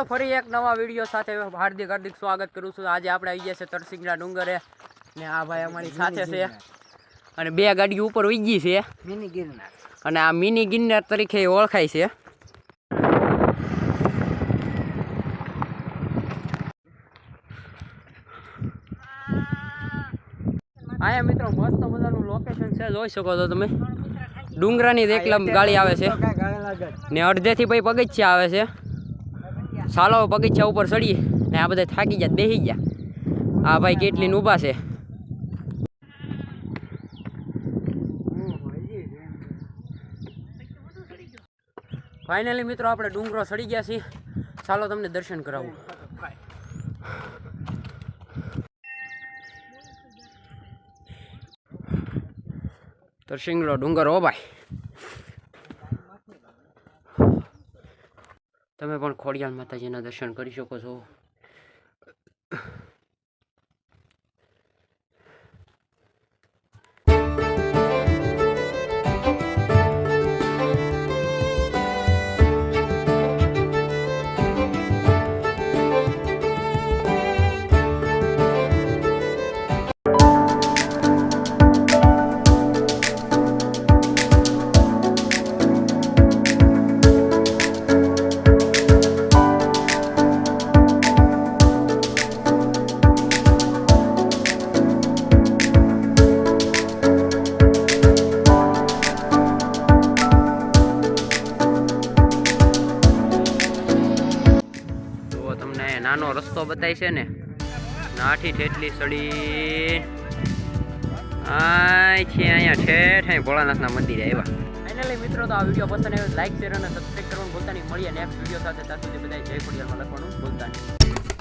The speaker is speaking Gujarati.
ફરી એક નવા વિડીયો સાથે હાર્દિક સ્વાગત કરું છું। આજે આપણે આવી ગયા છે તરસિંગના ડુંગરે ને આ ભાઈ અમારી સાથે છે અને બે ગાડી ઉપર ઉગી છે મિની ગિરનાર અને આ મિની ગિરનાર તરીકે ઓળખાય છે। આયા મિત્રો મસ્ત મજાનું લોકેશન છે, જોઈ શકો છો તમે। ડુંગરાની એકલમ ગાડી આવે છે ને અડધેથી ભાઈ પગથિયા આવે છે। ચાલો પગથિયા ઉપર ચડીએ ને આ બધા થાકી ગયા બેસી ગયા। આ ભાઈ કેટલી ઊભા છે। ફાઇનલી મિત્રો આપણે ડુંગરો ચડી ગયા છીએ। ચાલો તમને દર્શન કરાવું। તરસિંગનો ડુંગર હો ભાઈ, તમે પણ ખોડિયાર માતાજીના દર્શન કરી શકો છો। નાનો રસ્તો બતાય છે ને, નાઠી ઠેઠલી સડી આ છે અહીંયા ઠેઠ ભોળાનાથના મંદિરે આવ્યા। ફાઇનલી મિત્રો તો આ વિડીયો પસંદ આવ્યો લાઈક શેર અને સબસ્ક્રાઈબ કરવાનું ભૂલતા નહીં। મળીએ નેક્સ્ટ વિડીયો સાથે, ત્યાં સુધી બધા જય ખોડિયારમાં લખવાનું ભૂલતા નહીં।